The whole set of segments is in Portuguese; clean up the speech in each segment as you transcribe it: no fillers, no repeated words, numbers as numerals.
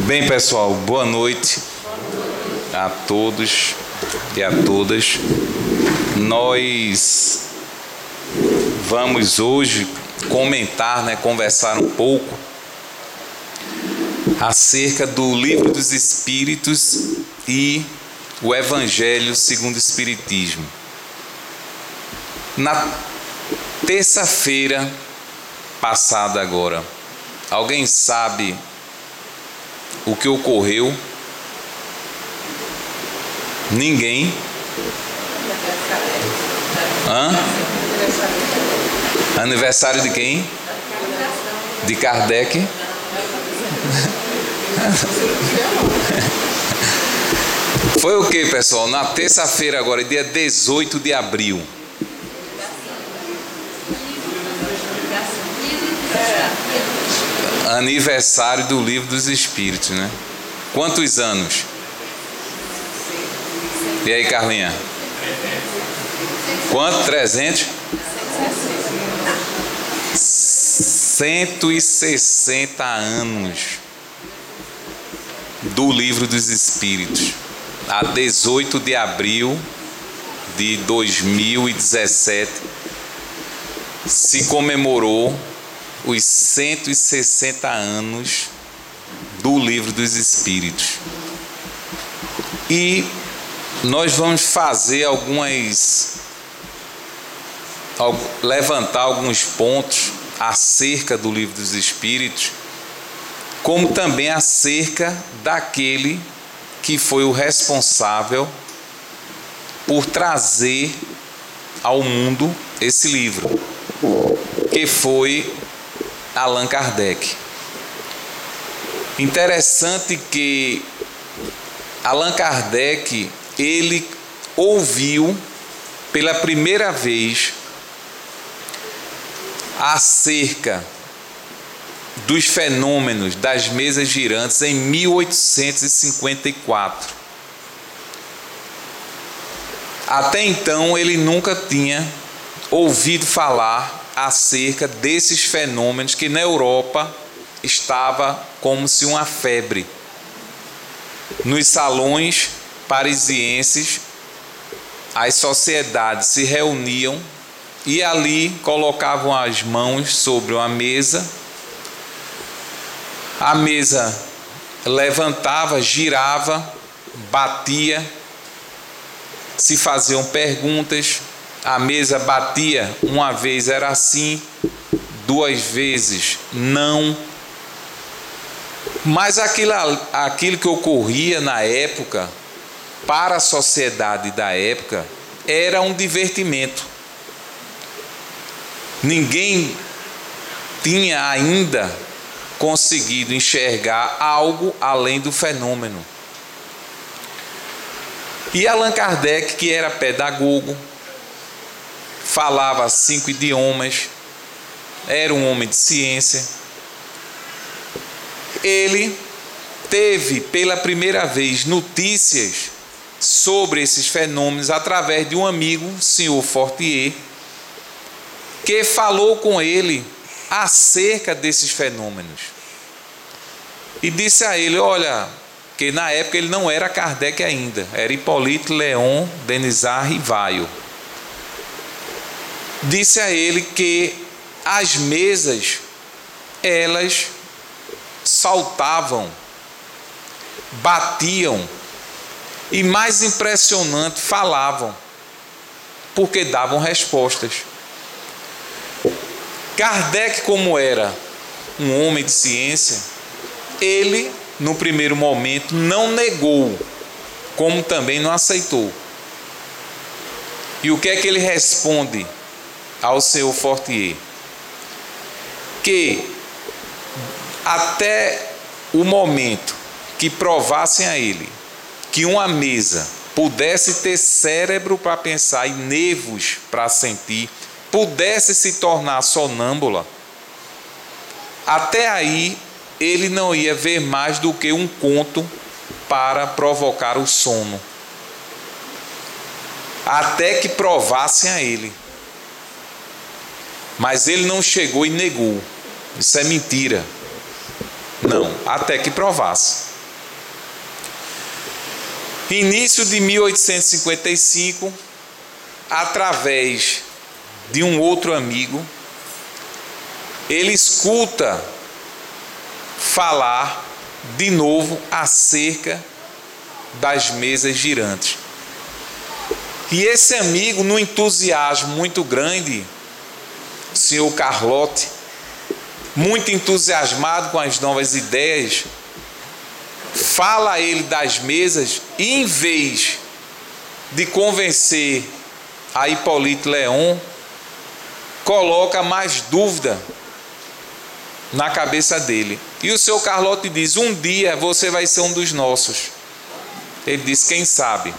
Bem, pessoal, boa noite a todos e a todas. Nós vamos hoje conversar um pouco acerca do Livro dos Espíritos e o Evangelho segundo o Espiritismo. Na terça-feira passada agora, alguém sabe o que ocorreu? Ninguém? Aniversário de quem? De Kardec? Foi o que, pessoal? Na terça-feira agora, dia 18 de abril. Aniversário do Livro dos Espíritos, né? Quantos anos? E aí, Carlinha? Quanto? 300? 160 anos do Livro dos Espíritos. A 18 de abril de 2017 se comemorou os 160 anos do Livro dos Espíritos. E nós vamos levantar alguns pontos acerca do Livro dos Espíritos, como também acerca daquele que foi o responsável por trazer ao mundo esse livro, que foi Allan Kardec. Interessante que Allan Kardec, ele ouviu pela primeira vez acerca dos fenômenos das mesas girantes em 1854. Até então ele nunca tinha ouvido falar acerca desses fenômenos que na Europa estava como se uma febre. Nos salões parisienses, as sociedades se reuniam e ali colocavam as mãos sobre uma mesa. A mesa levantava, girava, batia, se faziam perguntas. A mesa batia, uma vez era sim, duas vezes não. Mas aquilo que ocorria na época, para a sociedade da época, era um divertimento. Ninguém tinha ainda conseguido enxergar algo além do fenômeno. E Allan Kardec, que era pedagogo, falava 5 idiomas, era um homem de ciência. Ele teve pela primeira vez notícias sobre esses fenômenos através de um amigo, o senhor Fortier, que falou com ele acerca desses fenômenos. E disse a ele, olha, que na época ele não era Kardec ainda, era Hippolyte Léon Denisard Rivail. Disse a ele que as mesas, elas saltavam, batiam e, mais impressionante, falavam, porque davam respostas. Kardec, como era um homem de ciência, ele, no primeiro momento, não negou, como também não aceitou. E o que é que ele responde ao senhor Fortier? Que até o momento que provassem a ele que uma mesa pudesse ter cérebro para pensar e nervos para sentir, pudesse se tornar sonâmbula, até aí ele não ia ver mais do que um conto para provocar o sono, até que provassem a ele. Mas ele não chegou e negou. Isso é mentira. Não, até que provasse. Início de 1855, através de um outro amigo, ele escuta falar de novo acerca das mesas girantes. E esse amigo, num entusiasmo muito grande, o senhor Carlotti, muito entusiasmado com as novas ideias, fala a ele das mesas e, em vez de convencer a Hipólito Leon, coloca mais dúvida na cabeça dele. E o senhor Carlotti diz: um dia você vai ser um dos nossos. Ele diz: quem sabe?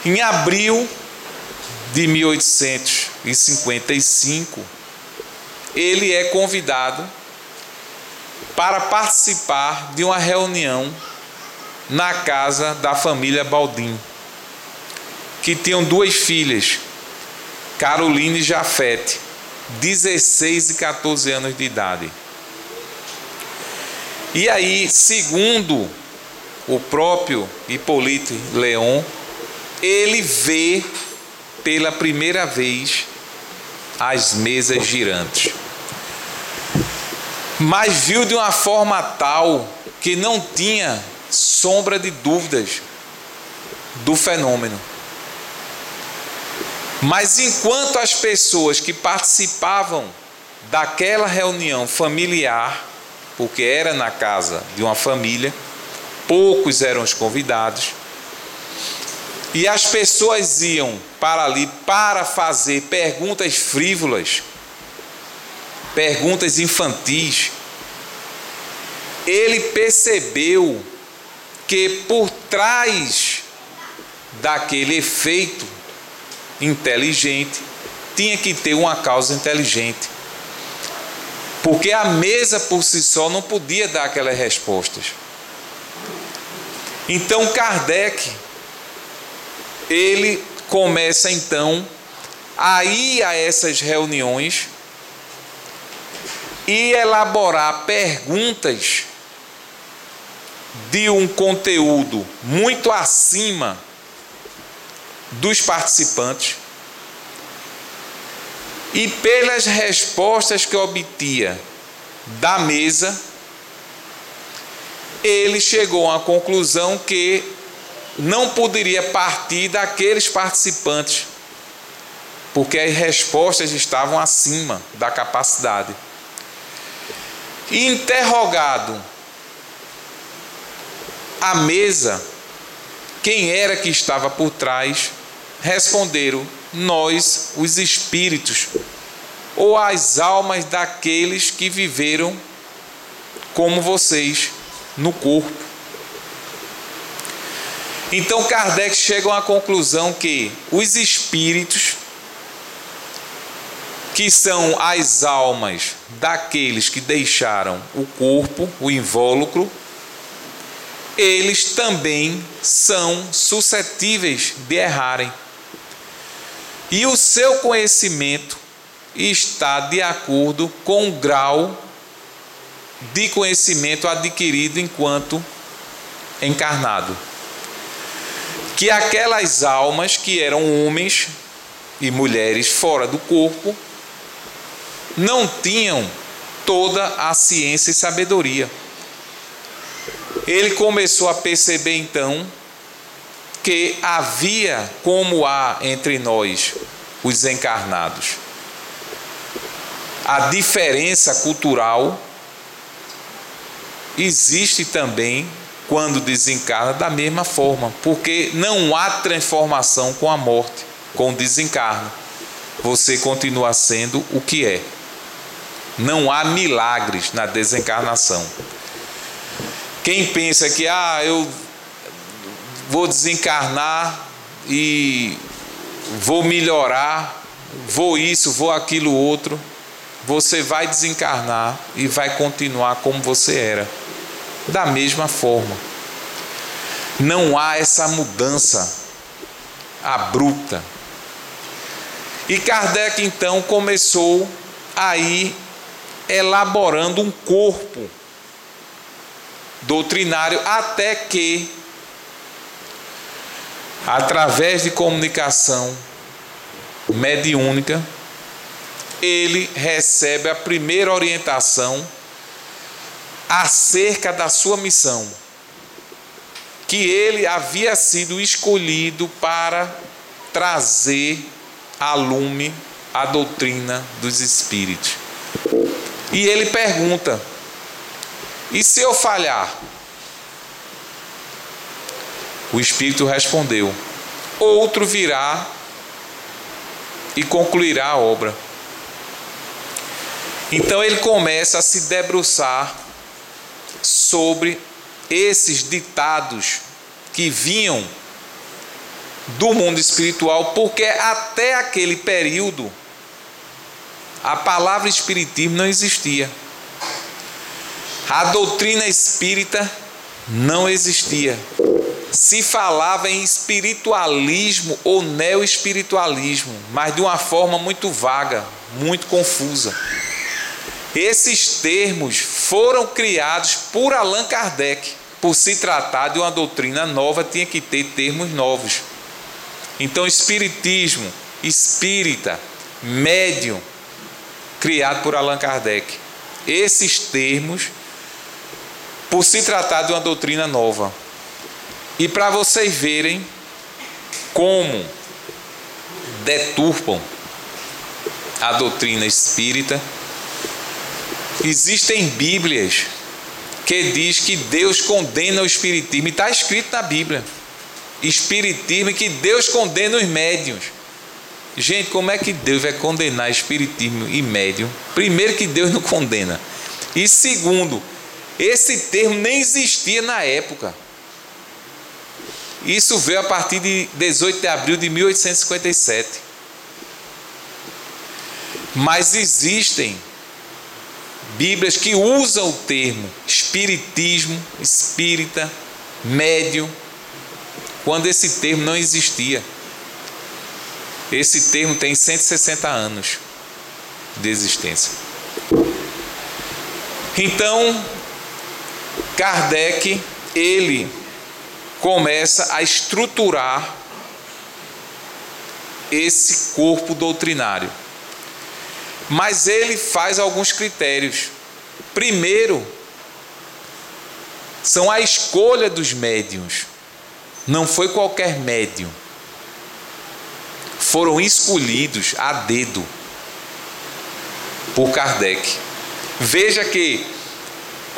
Em abril de 1855, ele é convidado para participar de uma reunião na casa da família Baldin, que tinham duas filhas, Carolina e Jafete, 16 e 14 anos de idade. E aí, segundo o próprio Hipólito Leon, ele vê pela primeira vez as mesas girantes. Mas viu de uma forma tal que não tinha sombra de dúvidas do fenômeno. Mas enquanto as pessoas que participavam daquela reunião familiar, porque era na casa de uma família, poucos eram os convidados, e as pessoas iam para ali para fazer perguntas frívolas, perguntas infantis, ele percebeu que por trás daquele efeito inteligente tinha que ter uma causa inteligente, porque a mesa por si só não podia dar aquelas respostas. Então Kardec, ele começa então a ir a essas reuniões e elaborar perguntas de um conteúdo muito acima dos participantes, e pelas respostas que obtinha da mesa, ele chegou a uma conclusão que não poderia partir daqueles participantes, porque as respostas estavam acima da capacidade. E interrogado à mesa quem era que estava por trás, responderam: nós, os espíritos, ou as almas daqueles que viveram como vocês no corpo. Então Kardec chega a uma conclusão que os espíritos, que são as almas daqueles que deixaram o corpo, o invólucro, eles também são suscetíveis de errarem. E o seu conhecimento está de acordo com o grau de conhecimento adquirido enquanto encarnado. Que aquelas almas que eram homens e mulheres fora do corpo não tinham toda a ciência e sabedoria. Ele começou a perceber então que havia, como há entre nós, os encarnados, a diferença cultural existe também quando desencarna da mesma forma, porque não há transformação com a morte, com o desencarno. Você continua sendo o que é. Não há milagres na desencarnação. Quem pensa que eu vou desencarnar e vou melhorar, vou isso, vou aquilo outro, você vai desencarnar e vai continuar como você era, da mesma forma. Não há essa mudança abrupta. E Kardec então começou a ir elaborando um corpo doutrinário, até que através de comunicação mediúnica, ele recebe a primeira orientação acerca da sua missão, que ele havia sido escolhido para trazer a lume a doutrina dos espíritos. E ele pergunta: e se eu falhar? O espírito respondeu: outro virá e concluirá a obra. Então ele começa a se debruçar sobre esses ditados que vinham do mundo espiritual, porque até aquele período a palavra espiritismo não existia. A doutrina espírita não existia. Se falava em espiritualismo ou neoespiritualismo, mas de uma forma muito vaga, muito confusa. Esses termos foram criados por Allan Kardec. Por se tratar de uma doutrina nova, tinha que ter termos novos. Então, espiritismo, espírita, médium, criado por Allan Kardec. Esses termos, por se tratar de uma doutrina nova. E para vocês verem como deturpam a doutrina espírita, existem Bíblias que diz que Deus condena o espiritismo, e está escrito na Bíblia, espiritismo, e que Deus condena os médiuns. Gente, como é que Deus vai condenar espiritismo e médium? Primeiro, que Deus não condena, e segundo, esse termo nem existia na época. Isso veio a partir de 18 de abril de 1857. Mas existem Bíblias que usam o termo espiritismo, espírita, médium, quando esse termo não existia. Esse termo tem 160 anos de existência. Então, Kardec, ele começa a estruturar esse corpo doutrinário. Mas ele faz alguns critérios. Primeiro, são a escolha dos médiuns. Não foi qualquer médium. Foram escolhidos a dedo por Kardec. Veja que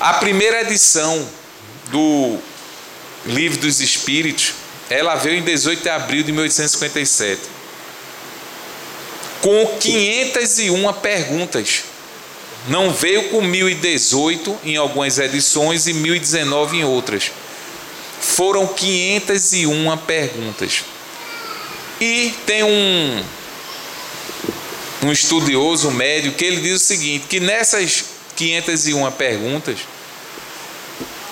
a primeira edição do Livro dos Espíritos, ela veio em 18 de abril de 1857, com 501 perguntas. Não veio com 1018 em algumas edições e 1019 em outras. Foram 501 perguntas. E tem um estudioso, um médium, que ele diz o seguinte, que nessas 501 perguntas,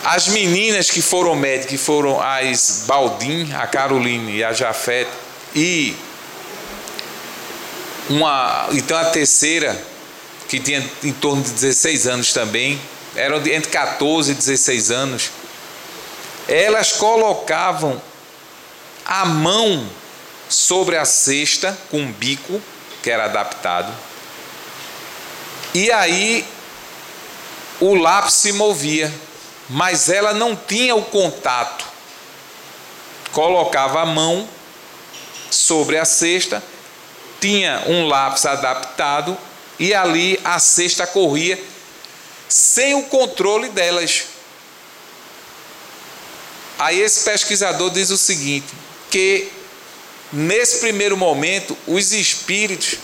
as meninas que foram médicas, que foram as Baldin, a Caroline e a Jafet, e então a terceira, que tinha em torno de 16 anos também, eram entre 14 e 16 anos, elas colocavam a mão sobre a cesta com um bico, que era adaptado, e aí o lápis se movia, mas ela não tinha o contato. Colocava a mão sobre a cesta, tinha um lápis adaptado, e ali a cesta corria sem o controle delas. Aí esse pesquisador diz o seguinte, que nesse primeiro momento os espíritos,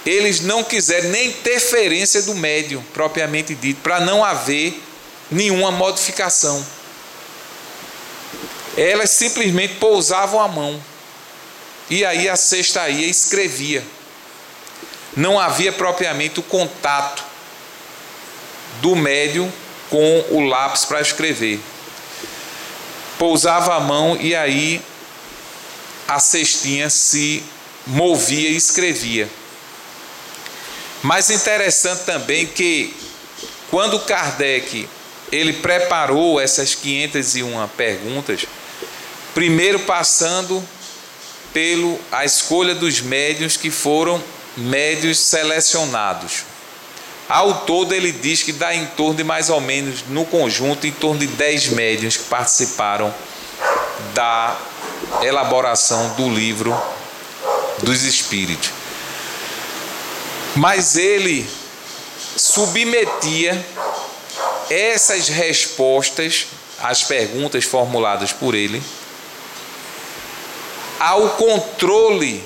eles não quiseram nem interferência do médium propriamente dito, para não haver nenhuma modificação. Elas simplesmente pousavam a mão, e aí a cesta ia e escrevia. Não havia propriamente o contato do médium com o lápis para escrever. Pousava a mão e aí a cestinha se movia e escrevia. Mas interessante também que quando Kardec ele preparou essas 501 perguntas, primeiro passando a escolha dos médiuns que foram médiuns selecionados. Ao todo ele diz que dá em torno de mais ou menos, no conjunto, em torno de 10 médiuns que participaram da elaboração do livro dos Espíritos. Mas ele submetia essas respostas às perguntas formuladas por ele ao controle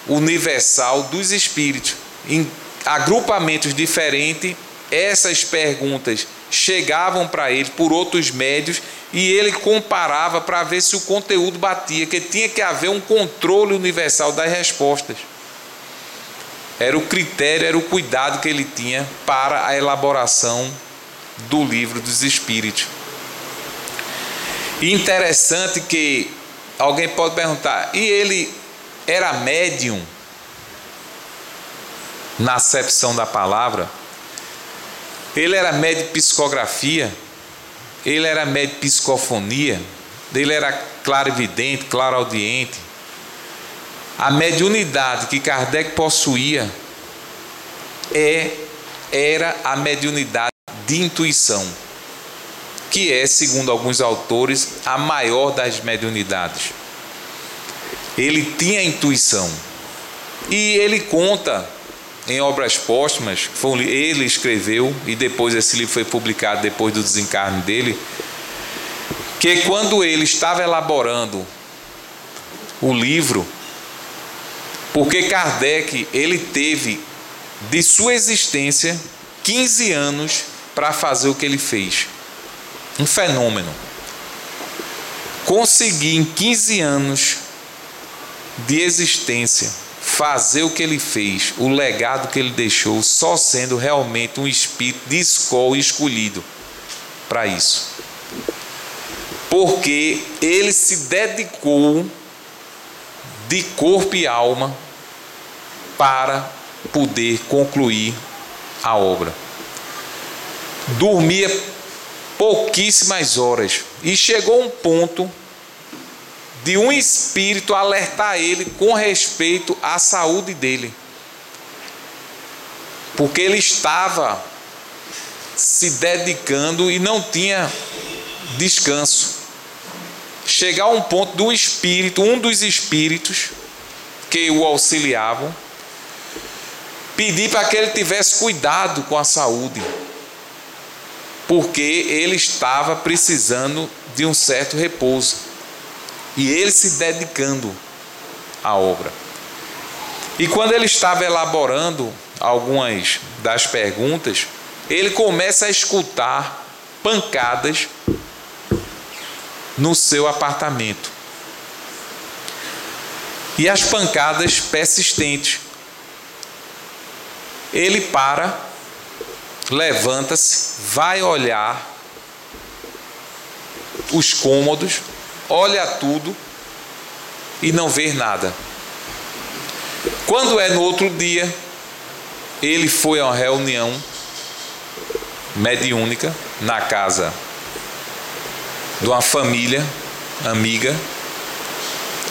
universal dos espíritos. Em agrupamentos diferentes, essas perguntas chegavam para ele por outros médios e ele comparava para ver se o conteúdo batia, que tinha que haver um controle universal das respostas. Era o critério, era o cuidado que ele tinha para a elaboração do livro dos Espíritos. E interessante que alguém pode perguntar, e ele era médium na acepção da palavra? Ele era médium de psicografia? Ele era médium de psicofonia? Ele era clarividente, clareaudiente? A mediunidade que Kardec possuía era a mediunidade de intuição, que é, segundo alguns autores, a maior das mediunidades. Ele tinha intuição. E ele conta em obras póstumas, ele escreveu, e depois esse livro foi publicado depois do desencarne dele, que quando ele estava elaborando o livro, porque Kardec, ele teve de sua existência 15 anos para fazer o que ele fez. Um fenômeno. Conseguir em 15 anos de existência fazer o que ele fez, o legado que ele deixou, só sendo realmente um espírito de escola escolhido para isso. Porque ele se dedicou de corpo e alma para poder concluir a obra. Dormia pouquíssimas horas e chegou um ponto de um espírito alertar ele com respeito à saúde dele, porque ele estava se dedicando e não tinha descanso. Chegar a um ponto do espírito, um dos espíritos que o auxiliavam, pedir para que ele tivesse cuidado com a saúde, porque ele estava precisando de um certo repouso. E ele se dedicando à obra. E quando ele estava elaborando algumas das perguntas, ele começa a escutar pancadas no seu apartamento. E as pancadas persistentes. Ele para, levanta-se, vai olhar os cômodos, olha tudo e não vê nada. Quando é no outro dia, ele foi a uma reunião mediúnica na casa de uma família amiga,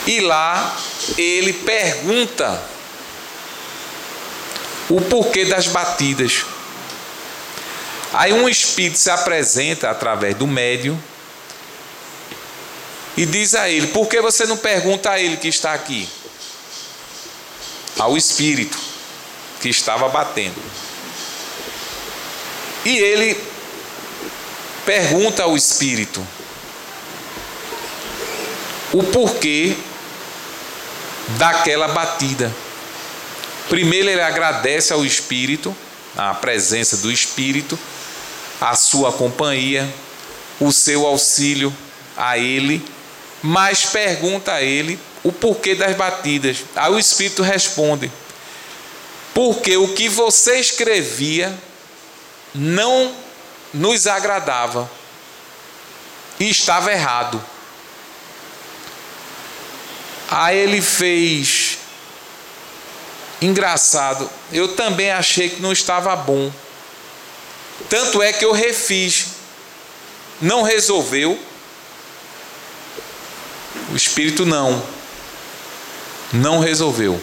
e lá ele pergunta o porquê das batidas. Aí um espírito se apresenta através do médium e diz a ele: por que você não pergunta a ele que está aqui? Ao espírito que estava batendo. E ele pergunta ao espírito o porquê daquela batida. Primeiro ele agradece ao espírito, a presença do espírito, a sua companhia, o seu auxílio a ele, mas pergunta a ele o porquê das batidas. Aí o espírito responde: porque o que você escrevia não nos agradava e estava errado. Aí ele fez: engraçado, eu também achei que não estava bom, tanto é que eu refiz. Não resolveu? O espírito não. Não resolveu.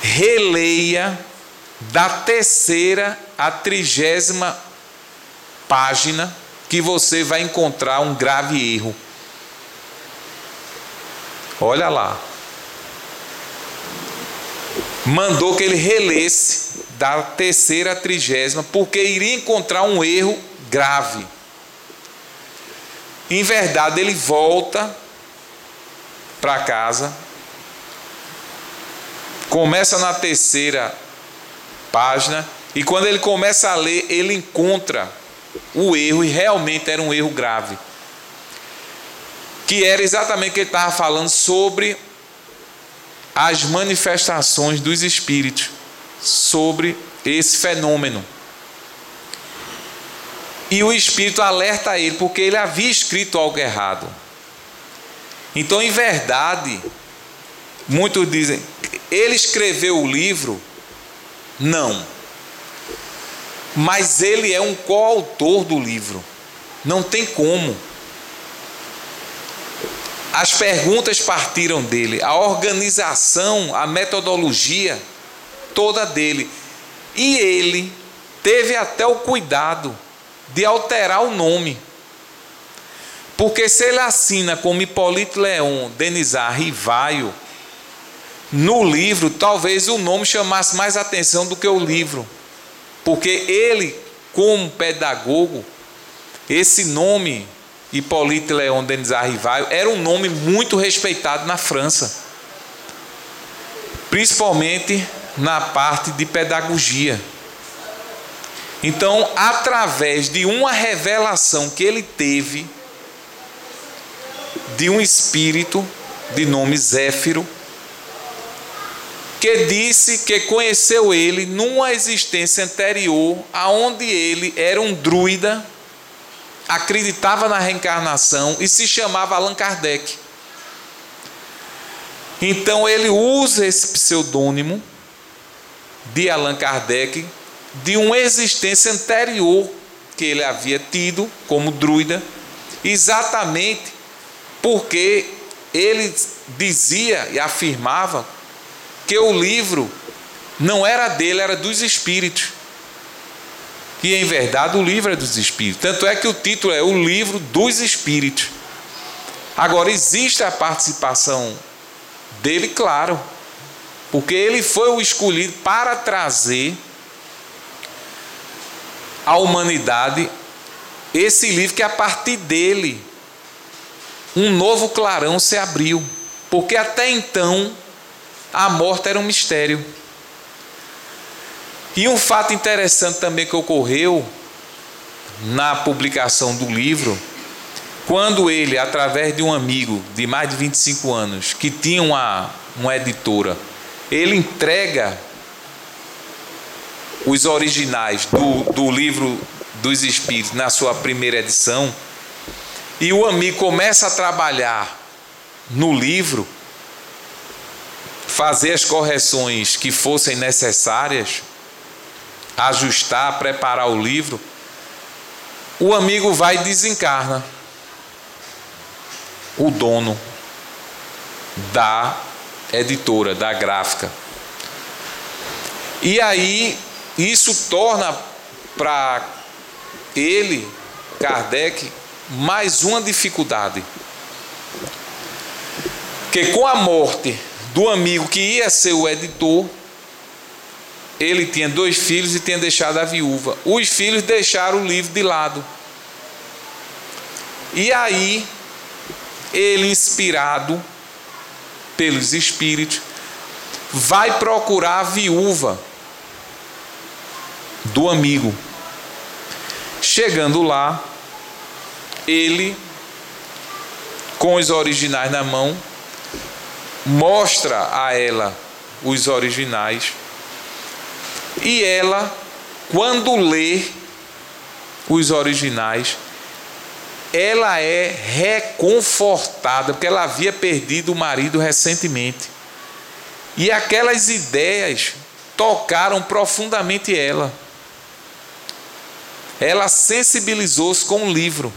Releia da 3ª à 30ª página que você vai encontrar um grave erro. Olha lá. Mandou que ele relesse da 3ª à 30ª, porque iria encontrar um erro grave. Em verdade, ele volta para casa, começa na 3ª página, e quando ele começa a ler, ele encontra o erro, e realmente era um erro grave, que era exatamente o que ele estava falando sobre as manifestações dos espíritos, sobre esse fenômeno. E o espírito alerta ele, porque ele havia escrito algo errado. Então, em verdade, muitos dizem, ele escreveu o livro? Não. Mas ele é um coautor do livro. Não tem como. As perguntas partiram dele, a organização, a metodologia, toda dele. E ele teve até o cuidado de alterar o nome. Porque se ele assina como Hipólito Leon Denizar Rivaio, no livro, talvez o nome chamasse mais atenção do que o livro. Porque ele, como pedagogo, esse nome, Hipólito Leon Denizar Rivaio, era um nome muito respeitado na França. Principalmente na parte de pedagogia. Então, através de uma revelação que ele teve, de um espírito de nome Zéfiro, que disse que conheceu ele numa existência anterior, aonde ele era um druida, acreditava na reencarnação e se chamava Allan Kardec. Então ele usa esse pseudônimo de Allan Kardec de uma existência anterior que ele havia tido como druida, exatamente porque ele dizia e afirmava que o livro não era dele, era dos espíritos. E em verdade o livro é dos espíritos. Tanto é que o título é O Livro dos Espíritos. Agora, existe a participação dele, claro, porque ele foi o escolhido para trazer à humanidade esse livro, que a partir dele um novo clarão se abriu, porque até então a morte era um mistério. E um fato interessante também que ocorreu na publicação do livro, quando ele, através de um amigo de mais de 25 anos, que tinha uma editora, ele entrega os originais do livro dos Espíritos na sua primeira edição, e o amigo começa a trabalhar no livro, fazer as correções que fossem necessárias, ajustar, preparar o livro, o amigo vai e desencarna. O dono da editora, da gráfica. E aí isso torna para ele, Kardec, mais uma dificuldade. Que com a morte do amigo que ia ser o editor, ele tinha 2 filhos e tinha deixado a viúva. Os filhos deixaram o livro de lado. E aí, ele, inspirado pelos espíritos, vai procurar a viúva do amigo. Chegando lá, ele, com os originais na mão, mostra a ela os originais, e ela, quando lê os originais, ela é reconfortada, porque ela havia perdido o marido recentemente, e aquelas ideias tocaram profundamente ela. Ela sensibilizou-se com o livro.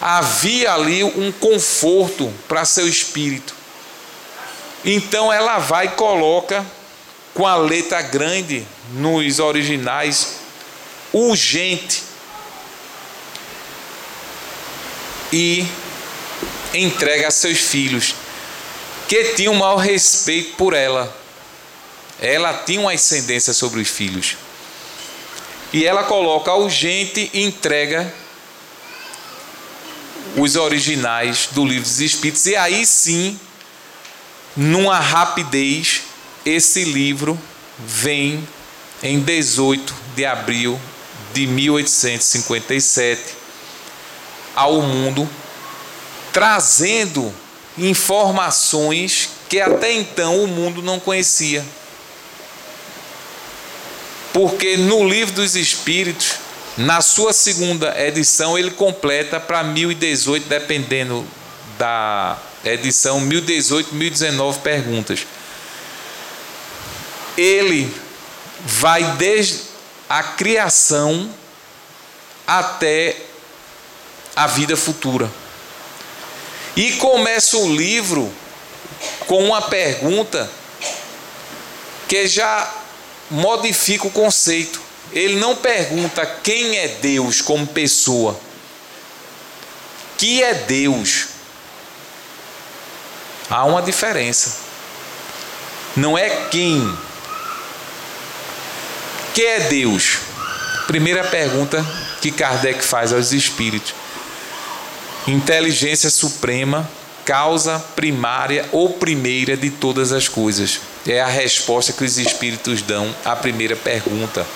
Havia ali um conforto para seu espírito. Então ela vai e coloca com a letra grande nos originais, urgente, e entrega a seus filhos, que tinham maior respeito por ela. Ela tinha uma ascendência sobre os filhos. E ela coloca urgente e entrega os originais do Livro dos Espíritos. E aí sim, numa rapidez, esse livro vem em 18 de abril de 1857 ao mundo, trazendo informações que até então o mundo não conhecia. Porque no Livro dos Espíritos, na sua segunda edição, ele completa para 1018, dependendo da edição, 1018, 1019 perguntas. Ele vai desde a criação até a vida futura. E começa o livro com uma pergunta que já modifica o conceito. Ele não pergunta quem é Deus como pessoa. Que é Deus? Há uma diferença. Não é quem. Que é Deus? Primeira pergunta que Kardec faz aos espíritos. Inteligência suprema, causa primária ou primeira de todas as coisas. É a resposta que os espíritos dão à primeira pergunta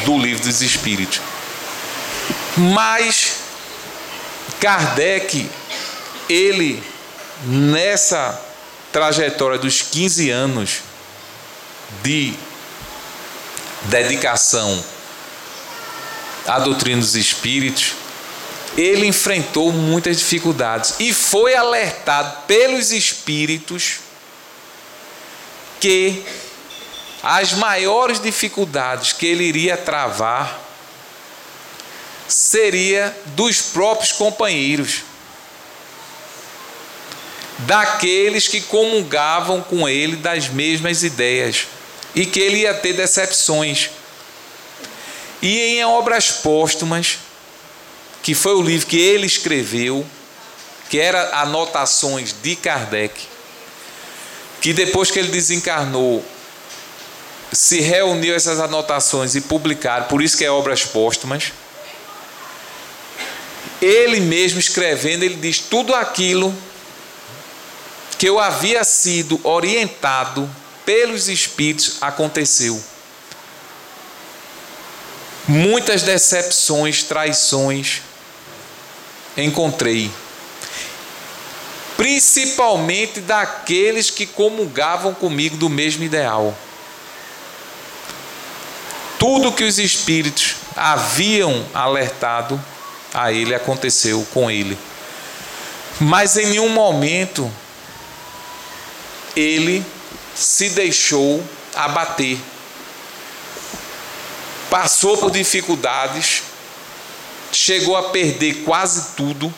do Livro dos Espíritos. Mas Kardec, ele, nessa trajetória dos 15 anos de dedicação à doutrina dos espíritos, ele enfrentou muitas dificuldades e foi alertado pelos espíritos que as maiores dificuldades que ele iria travar seria dos próprios companheiros, daqueles que comungavam com ele das mesmas ideias, e que ele ia ter decepções. E em Obras Póstumas, que foi o livro que ele escreveu, que era anotações de Kardec, que depois que ele desencarnou, se reuniu essas anotações e publicaram, por isso que é Obras Póstumas. Ele mesmo escrevendo, ele diz: tudo aquilo que eu havia sido orientado pelos espíritos aconteceu. Muitas decepções, traições encontrei, principalmente daqueles que comungavam comigo do mesmo ideal. Tudo que os espíritos haviam alertado a ele aconteceu com ele, mas em nenhum momento ele se deixou abater. Passou por dificuldades, chegou a perder quase tudo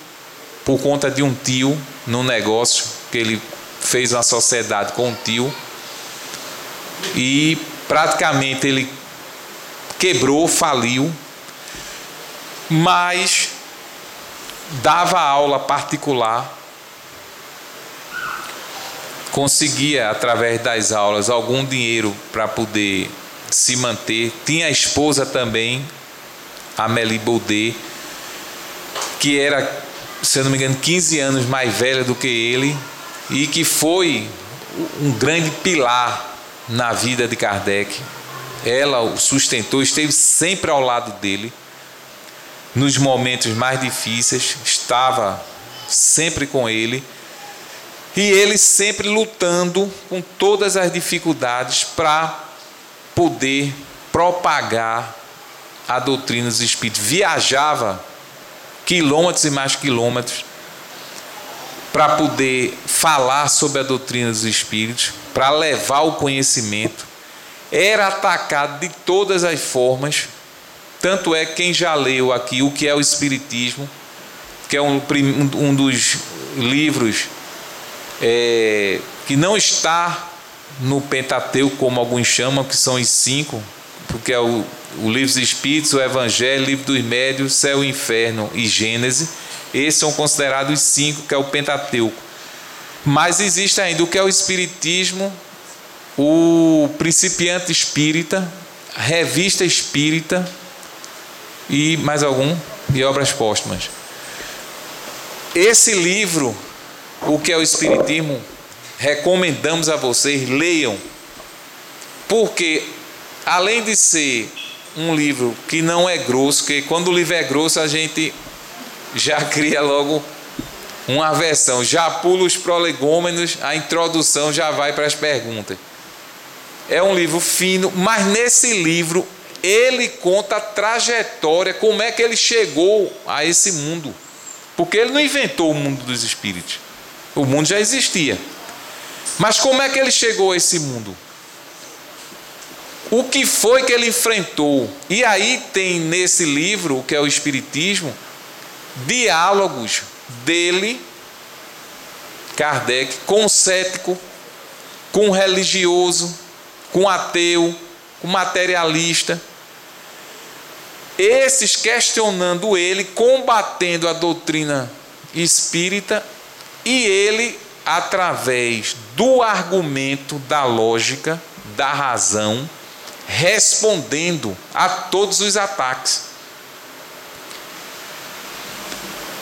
por conta de um tio, num negócio que ele fez uma sociedade com um tio, e praticamente ele quebrou, faliu, mas dava aula particular, conseguia através das aulas algum dinheiro para poder se manter. Tinha a esposa também, Amélie Baudet, que era, se eu não me engano, 15 anos mais velha do que ele, e que foi um grande pilar na vida de Kardec. Ela o sustentou, esteve sempre ao lado dele nos momentos mais difíceis, estava sempre com ele, e ele sempre lutando com todas as dificuldades para poder propagar a doutrina dos espíritos. Viajava quilômetros e mais quilômetros para poder falar sobre a doutrina dos espíritos, para levar o conhecimento. Era atacado de todas as formas. Tanto é que quem já leu aqui o que é o Espiritismo, que é um dos livros que não está no Pentateuco, como alguns chamam, que são os 5, porque é o livro dos Espíritos, o Evangelho, o livro dos Médiuns, Céu e Inferno e Gênesis. Esses são considerados os 5, que é o Pentateuco. Mas existe ainda o que é o Espiritismo, o Principiante Espírita, Revista Espírita e mais algum, e Obras Póstumas. Esse livro, o que é o Espiritismo, recomendamos a vocês, leiam, porque além de ser um livro que não é grosso, porque quando o livro é grosso a gente já cria logo uma aversão, já pula os prolegômenos, a introdução já vai para as perguntas. É um livro fino, mas nesse livro ele conta a trajetória, como é que ele chegou a esse mundo, porque ele não inventou o mundo dos espíritos, o mundo já existia, mas como é que ele chegou a esse mundo? O que foi que ele enfrentou? E aí tem nesse livro, que é o Espiritismo, diálogos dele, Kardec, com o cético, com o religioso, com o ateu, com o materialista, esses questionando ele, combatendo a doutrina espírita, e ele, através do argumento, da lógica, da razão, respondendo a todos os ataques.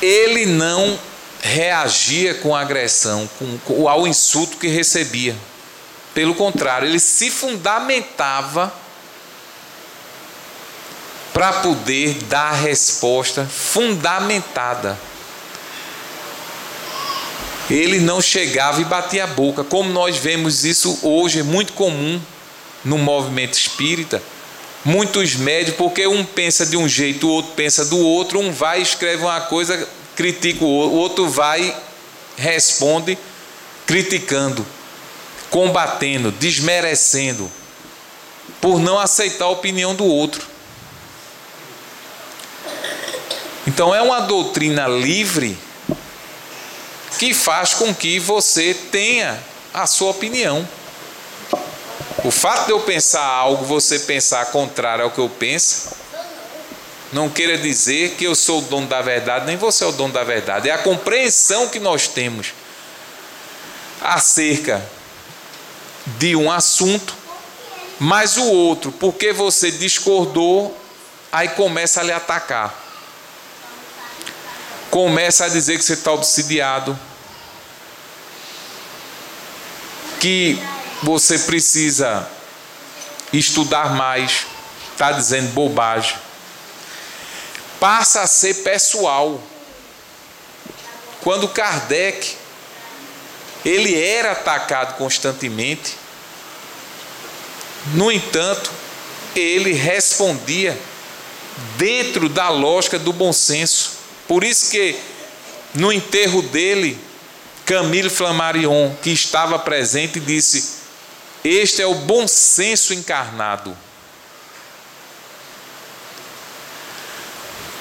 Ele não reagia com agressão ao insulto que recebia. Pelo contrário, ele se fundamentava para poder dar a resposta fundamentada. Ele não chegava e batia a boca, como nós vemos isso hoje, é muito comum no movimento espírita. Muitos médios, porque um pensa de um jeito, o outro pensa do outro, um vai, escreve uma coisa, critica o outro vai, responde, criticando, combatendo, desmerecendo, por não aceitar a opinião do outro. Então é uma doutrina livre que faz com que você tenha a sua opinião. O fato de eu pensar algo, você pensar contrário ao que eu penso, não queira dizer que eu sou o dono da verdade, nem você é o dono da verdade. É a compreensão que nós temos acerca de um assunto, mas o outro, porque você discordou, aí começa a lhe atacar. Começa a dizer que você está obsidiado, que você precisa estudar mais, está dizendo bobagem. Passa a ser pessoal. Quando Kardec, ele era atacado constantemente, no entanto, ele respondia dentro da lógica do bom senso. Por isso que no enterro dele, Camille Flammarion, que estava presente, disse: este é o bom senso encarnado.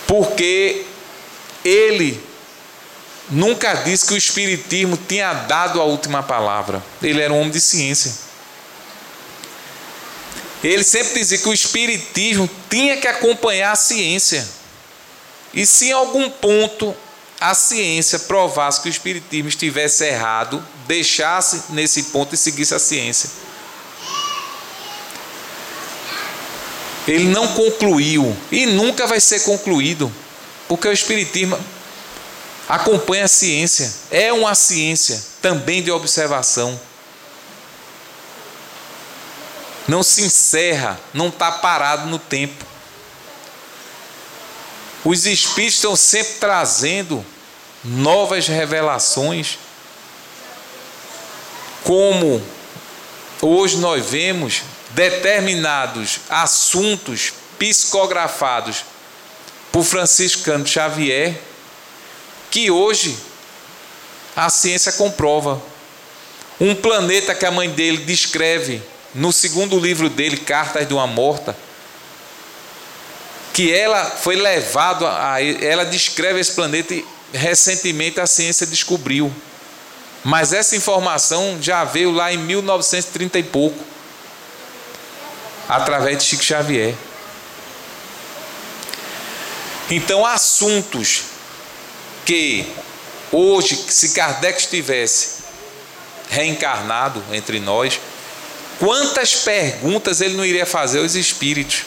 Porque ele nunca disse que o Espiritismo tinha dado a última palavra. Ele era um homem de ciência. Ele sempre dizia que o Espiritismo tinha que acompanhar a ciência. E se em algum ponto a ciência provasse que o Espiritismo estivesse errado, deixasse nesse ponto e seguisse a ciência. Ele não concluiu e nunca vai ser concluído, porque o Espiritismo acompanha a ciência, é uma ciência também de observação. Não se encerra, não está parado no tempo. Os Espíritos estão sempre trazendo novas revelações, como hoje nós vemos determinados assuntos psicografados por Francisco Cândido Xavier, que hoje a ciência comprova. Um planeta que a mãe dele descreve no segundo livro dele, Cartas de uma Morta, que ela foi levada ela descreve esse planeta e recentemente a ciência descobriu. Mas essa informação já veio lá em 1930 e pouco, através de Chico Xavier. Então, assuntos que hoje, se Kardec estivesse reencarnado entre nós, quantas perguntas ele não iria fazer aos espíritos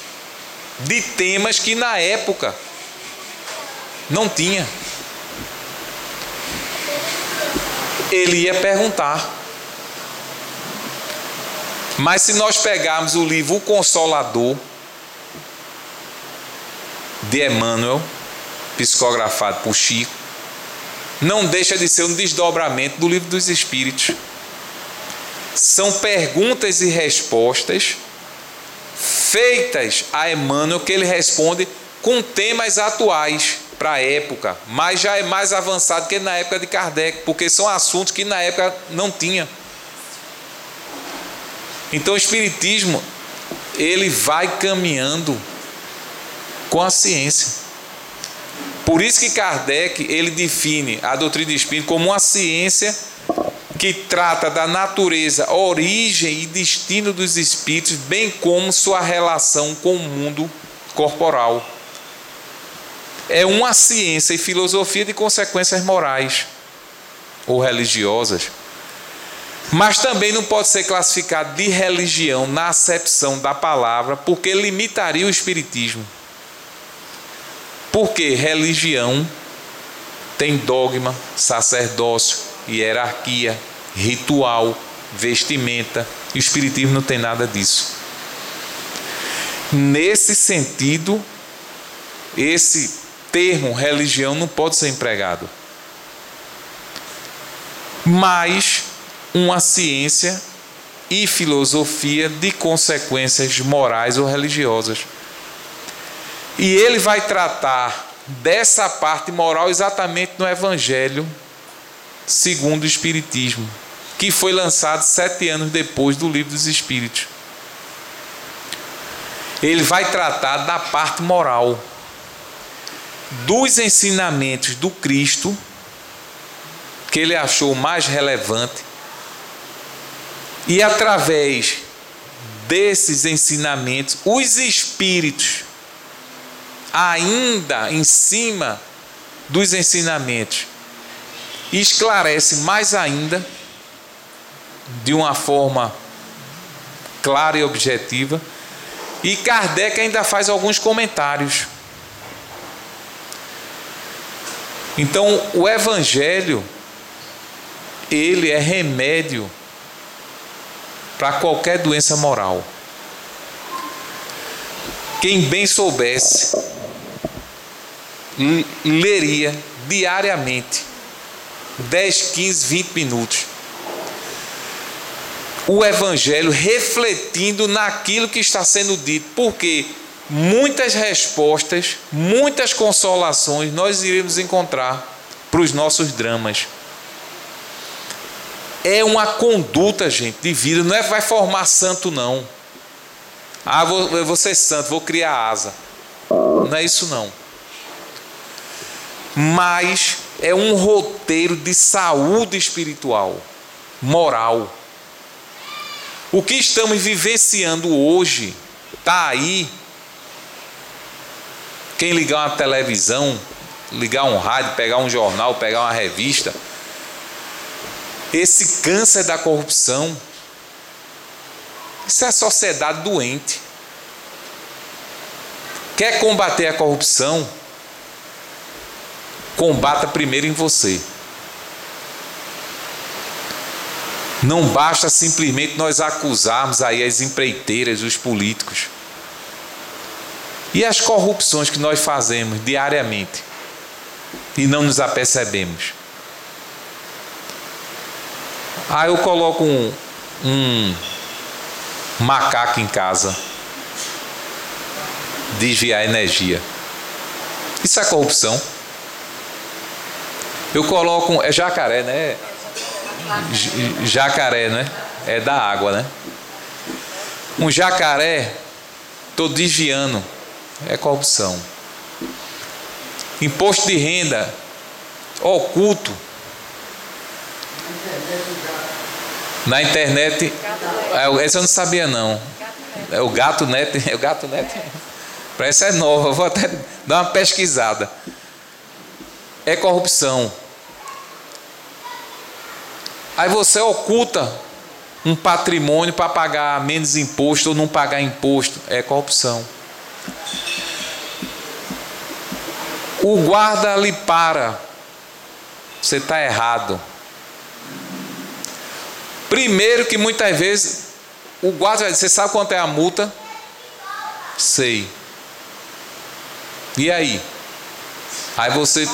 de temas que na época não tinha. Ele ia perguntar. Mas se nós pegarmos o livro O Consolador, de Emmanuel, psicografado por Chico, não deixa de ser um desdobramento do Livro dos Espíritos. São perguntas e respostas feitas a Emmanuel, que ele responde com temas atuais para a época, mas já é mais avançado que na época de Kardec, porque são assuntos que na época não tinha. Então o Espiritismo, ele vai caminhando com a ciência. Por isso que Kardec, ele define a doutrina espírita como uma ciência que trata da natureza, origem e destino dos espíritos, bem como sua relação com o mundo corporal. É uma ciência e filosofia de consequências morais ou religiosas, mas também não pode ser classificado de religião na acepção da palavra, porque limitaria o espiritismo. Porque religião tem dogma, sacerdócio, hierarquia, ritual, vestimenta, e o espiritismo não tem nada disso. Nesse sentido, esse termo religião não pode ser empregado, mas uma ciência e filosofia de consequências morais ou religiosas. E ele vai tratar dessa parte moral exatamente no Evangelho segundo o Espiritismo, que foi lançado 7 anos depois do Livro dos Espíritos. Ele vai tratar da parte moral, dos ensinamentos do Cristo, que ele achou mais relevante, e através desses ensinamentos, os espíritos, ainda em cima dos ensinamentos, esclarece mais ainda, de uma forma clara e objetiva, e Kardec ainda faz alguns comentários. Então, o Evangelho, ele é remédio para qualquer doença moral. Quem bem soubesse, leria diariamente 10, 15, 20 minutos o Evangelho, refletindo naquilo que está sendo dito, porque muitas respostas, muitas consolações nós iremos encontrar para os nossos dramas. É uma conduta, gente, de vida, não é vai formar santo, não. Eu vou ser santo, vou criar asa. Não é isso, não. Mas é um roteiro de saúde espiritual, moral. O que estamos vivenciando hoje está aí. Quem ligar uma televisão, ligar um rádio, pegar um jornal, pegar uma revista, esse câncer da corrupção, isso é sociedade doente. Quer combater a corrupção? Combata primeiro em você. Não basta simplesmente nós acusarmos aí as empreiteiras, os políticos. E as corrupções que nós fazemos diariamente e não nos apercebemos. Eu coloco um macaco em casa, desviar energia. Isso é corrupção. Eu coloco é jacaré, né? Jacaré, né? É da água, né? Um jacaré, estou desviando, é corrupção. Imposto de renda oculto, Na internet, essa eu não sabia não. É o Gato Net, é o Gato Net. Parece é nova, vou até dar uma pesquisada. É corrupção. Aí você oculta um patrimônio para pagar menos imposto ou não pagar imposto. É corrupção. O guarda lhe para. Você está errado. Primeiro que muitas vezes o guarda vai dizer, você sabe quanto é a multa? Sei. E aí? Aí você,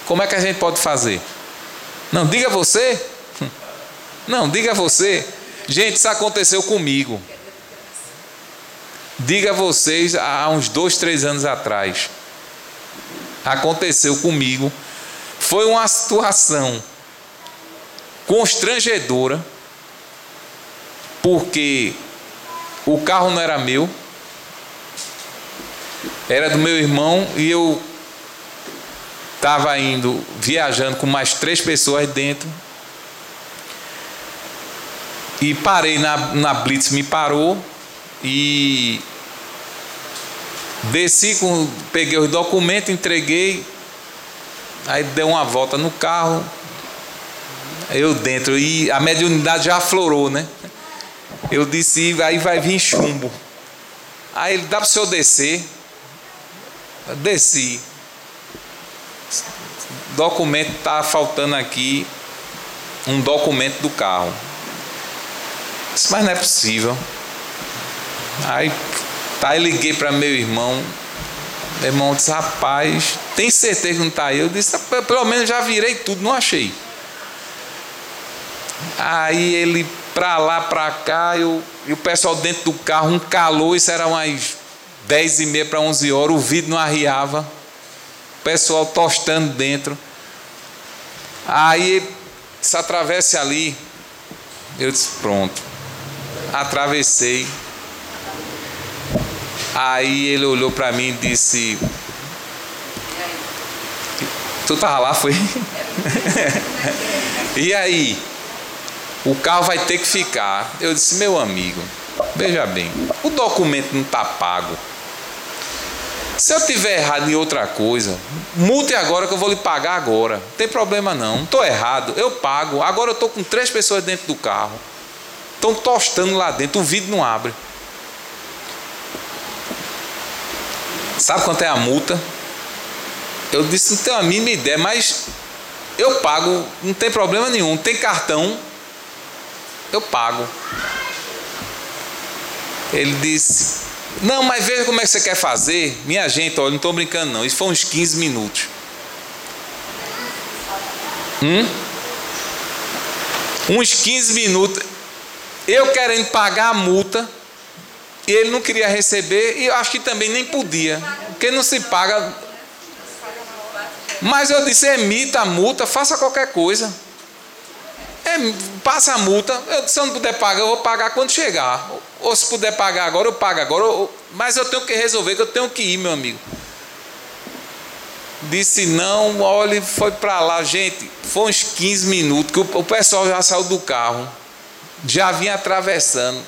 como é que a gente pode fazer? Não, diga você. Não, diga você. Gente, isso aconteceu comigo. Diga vocês, há uns 2, 3 anos atrás. Aconteceu comigo. Foi uma situação constrangedora, porque o carro não era meu, era do meu irmão, e eu estava indo, viajando com mais 3 pessoas dentro, e parei na Blitz, me parou, e desci, peguei os documentos, entreguei, aí dei uma volta no carro, eu dentro, e a mediunidade já aflorou, né? Eu disse, aí vai vir chumbo. Aí ele, dá para o senhor descer? Eu desci. Documento, está faltando aqui um documento do carro. Disse, mas não é possível. Aí eu liguei para meu irmão. Meu irmão disse, rapaz, tem certeza que não está aí? Eu disse, pelo menos já virei tudo, não achei. Aí ele, para lá, para cá, e o pessoal dentro do carro, um calor, isso era umas 10h30 para 11 horas, o vidro não arriava, o pessoal tostando dentro. Aí, se atravesse ali, eu disse, pronto, atravessei. Aí ele olhou para mim e disse, tu tava lá, foi? E aí? O carro vai ter que ficar. Eu disse, meu amigo, veja bem, o documento não está pago. Se eu tiver errado em outra coisa, multe agora que eu vou lhe pagar agora. Não tem problema não estou errado, eu pago. Agora eu estou com 3 pessoas dentro do carro. Estão tostando lá dentro, o vidro não abre. Sabe quanto é a multa? Eu disse, não tenho a mínima ideia, mas eu pago, não tem problema nenhum. Tem cartão, eu pago. Ele disse, não, mas veja como é que você quer fazer. Minha gente, olha, não estou brincando não, isso foi uns 15 minutos. Uns 15 minutos, eu querendo pagar a multa, e ele não queria receber, e eu acho que também nem podia, porque não se paga. Mas eu disse, emita a multa, faça qualquer coisa. Passa a multa, se eu não puder pagar, eu vou pagar quando chegar. Ou se puder pagar agora, eu pago agora. Mas eu tenho que resolver, que eu tenho que ir, meu amigo. Disse não, olha, foi para lá, gente. Foi uns 15 minutos que o pessoal já saiu do carro, já vinha atravessando.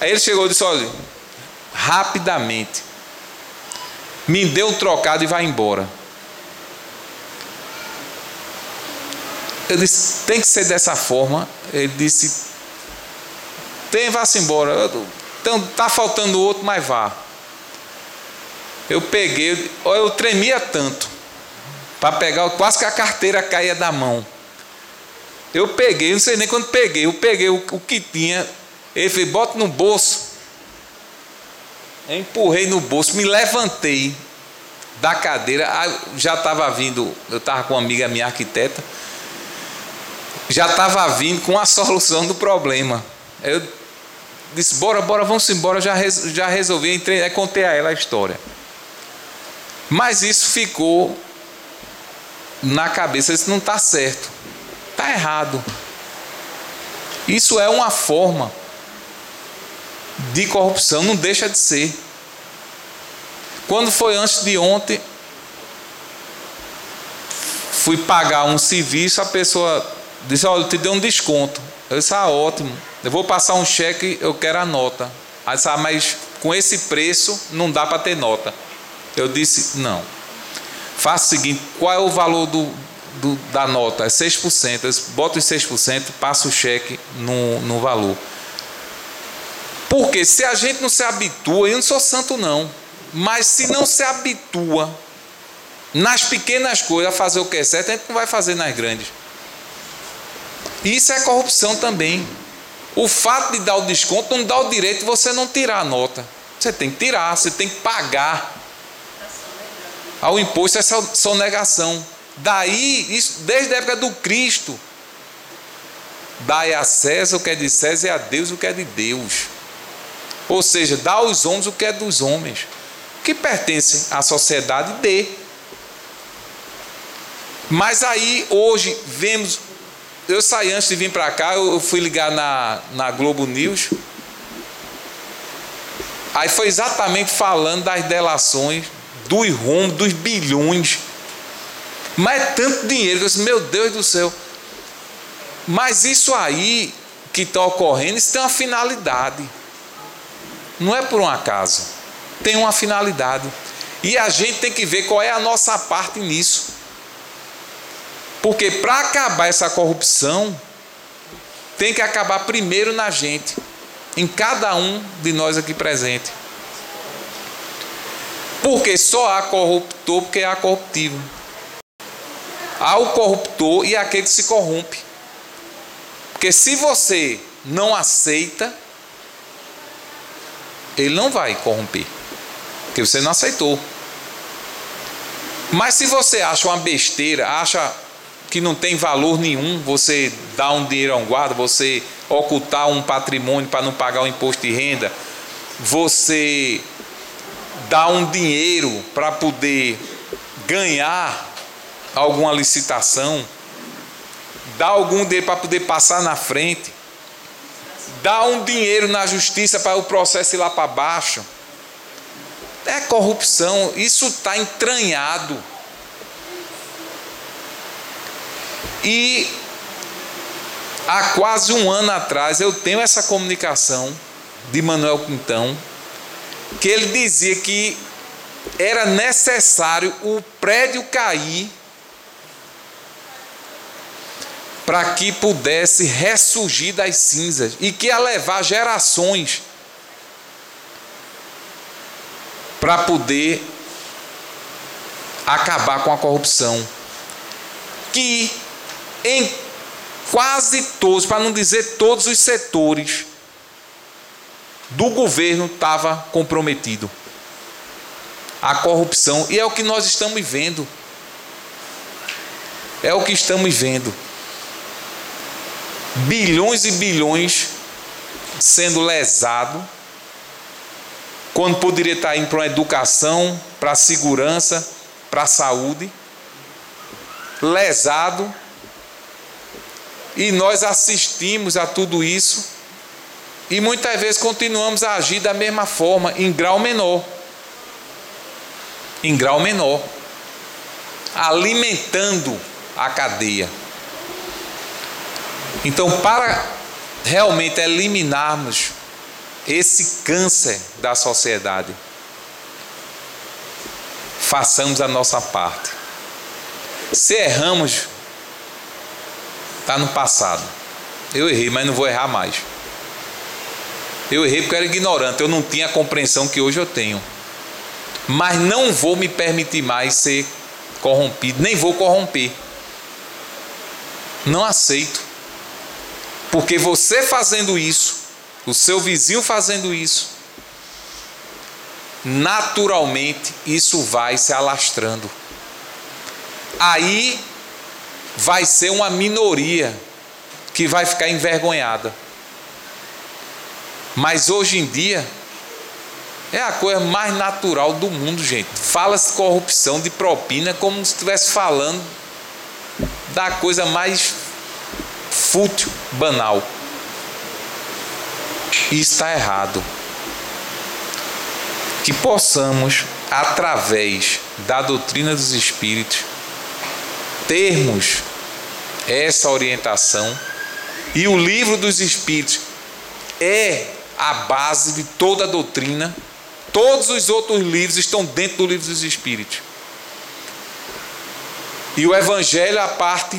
Aí ele chegou e disse, olha, rapidamente, me dê um trocado e vai embora. Eu disse, tem que ser dessa forma. Ele disse, vá-se embora. Então, está faltando outro, mas vá. Eu peguei, eu tremia tanto para pegar, quase que a carteira caía da mão. Eu peguei, não sei nem quando peguei, eu peguei o que tinha. Ele fez, bota no bolso. Eu empurrei no bolso, me levantei da cadeira. Já estava vindo, eu estava com uma amiga minha arquiteta, já estava vindo com a solução do problema. Eu disse, bora, vamos embora, já resolvi, entrei, aí contei a ela a história. Mas isso ficou na cabeça, isso não está certo, está errado. Isso é uma forma de corrupção, não deixa de ser. Quando foi antes de ontem, fui pagar um serviço, a pessoa disse: olha, eu te dei um desconto. Eu disse: ah, ótimo, eu vou passar um cheque, eu quero a nota. Aí disse: ah, mas com esse preço não dá para ter nota. Eu disse: não, faça o seguinte, qual é o valor da nota? É 6%. Eu disse: bota os 6%, passa o cheque no valor. Porque se a gente não se habitua, eu não sou santo não, mas se não se habitua nas pequenas coisas a fazer o que é certo, a gente não vai fazer nas grandes. Isso é corrupção também. O fato de dar o desconto não dá o direito de você não tirar a nota. Você tem que tirar, você tem que pagar ao imposto, essa sonegação. Daí, isso desde a época do Cristo. Dai a César o que é de César e a Deus o que é de Deus. Ou seja, dá aos homens o que é dos homens. O que pertence à sociedade, dê. Mas aí, hoje, vemos... Eu saí antes de vir para cá, eu fui ligar na Globo News. Aí foi exatamente falando das delações, dos rombos, dos bilhões. Mas é tanto dinheiro que eu disse: meu Deus do céu. Mas isso aí que está ocorrendo, isso tem uma finalidade. Não é por um acaso. Tem uma finalidade. E a gente tem que ver qual é a nossa parte nisso. Porque para acabar essa corrupção, tem que acabar primeiro na gente, em cada um de nós aqui presente. Porque só há corruptor porque há corruptível. Há o corruptor e aquele que se corrompe. Porque se você não aceita, ele não vai corromper, porque você não aceitou. Mas se você acha uma besteira, acha que não tem valor nenhum, você dá um dinheiro a um guarda, você ocultar um patrimônio para não pagar o imposto de renda, você dá um dinheiro para poder ganhar alguma licitação, dá algum dinheiro para poder passar na frente, dá um dinheiro na justiça para o processo ir lá para baixo, é corrupção. Isso está entranhado. E há quase um ano atrás eu tenho essa comunicação de Manuel Quintão, que ele dizia que era necessário o prédio cair para que pudesse ressurgir das cinzas, e que ia levar gerações para poder acabar com a corrupção, que em quase todos, para não dizer todos os setores do governo estava comprometido a corrupção. E é o que nós estamos vendo. É o que estamos vendo. Bilhões e bilhões sendo lesados, quando poderia estar indo para uma educação, para a segurança, para a saúde. Lesado. E nós assistimos a tudo isso e muitas vezes continuamos a agir da mesma forma, em grau menor. Em grau menor. Alimentando a cadeia. Então, para realmente eliminarmos esse câncer da sociedade, façamos a nossa parte. Se erramos, está no passado. Eu errei, mas não vou errar mais. Eu errei porque eu era ignorante, eu não tinha a compreensão que hoje eu tenho. Mas não vou me permitir mais ser corrompido, nem vou corromper. Não aceito. Porque você fazendo isso, o seu vizinho fazendo isso, naturalmente isso vai se alastrando. Aí vai ser uma minoria que vai ficar envergonhada. Mas hoje em dia é a coisa mais natural do mundo, gente. Fala-se corrupção, de propina, como se estivesse falando da coisa mais fútil, banal. Isso está errado. Que possamos, através da doutrina dos Espíritos, termos essa orientação. E o livro dos Espíritos é a base de toda a doutrina. Todos os outros livros estão dentro do livro dos Espíritos. E o Evangelho é a parte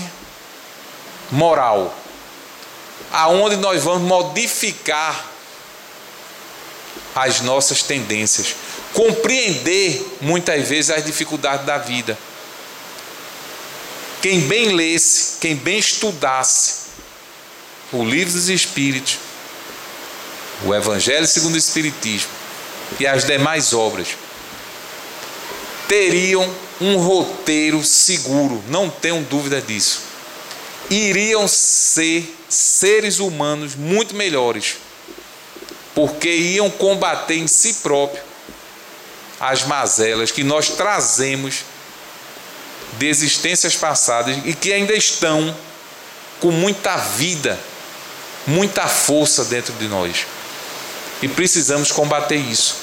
moral, aonde nós vamos modificar as nossas tendências, compreender muitas vezes as dificuldades da vida. Quem bem lesse, quem bem estudasse o livro dos Espíritos, o Evangelho segundo o Espiritismo e as demais obras, teriam um roteiro seguro, não tenham dúvida disso. Iriam ser seres humanos muito melhores, porque iam combater em si próprio as mazelas que nós trazemos de existências passadas e que ainda estão com muita vida, muita força dentro de nós. E precisamos combater isso.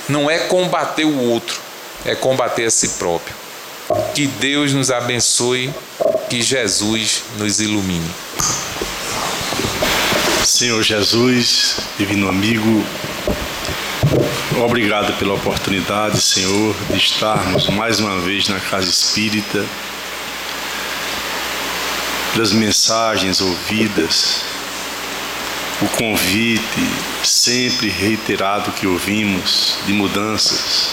Não é combater o outro, é combater a si próprio. Que Deus nos abençoe, que Jesus nos ilumine. Senhor Jesus, divino amigo, obrigado pela oportunidade, Senhor, de estarmos mais uma vez na Casa Espírita, pelas mensagens ouvidas, o convite sempre reiterado que ouvimos de mudanças.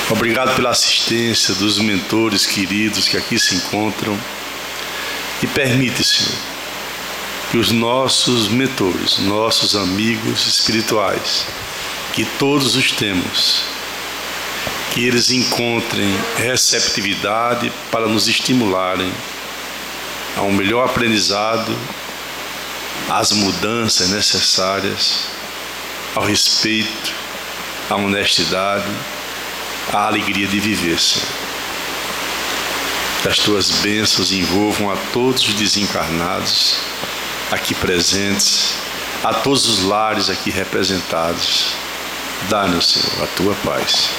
Obrigado pela assistência dos mentores queridos que aqui se encontram e permite, Senhor, que os nossos mentores, nossos amigos espirituais, que todos os temos, que eles encontrem receptividade para nos estimularem a um melhor aprendizado, às mudanças necessárias, ao respeito, à honestidade, à alegria de viver, Senhor. Que as tuas bênçãos envolvam a todos os desencarnados aqui presentes, a todos os lares aqui representados. Dá-nos, Senhor, a tua paz.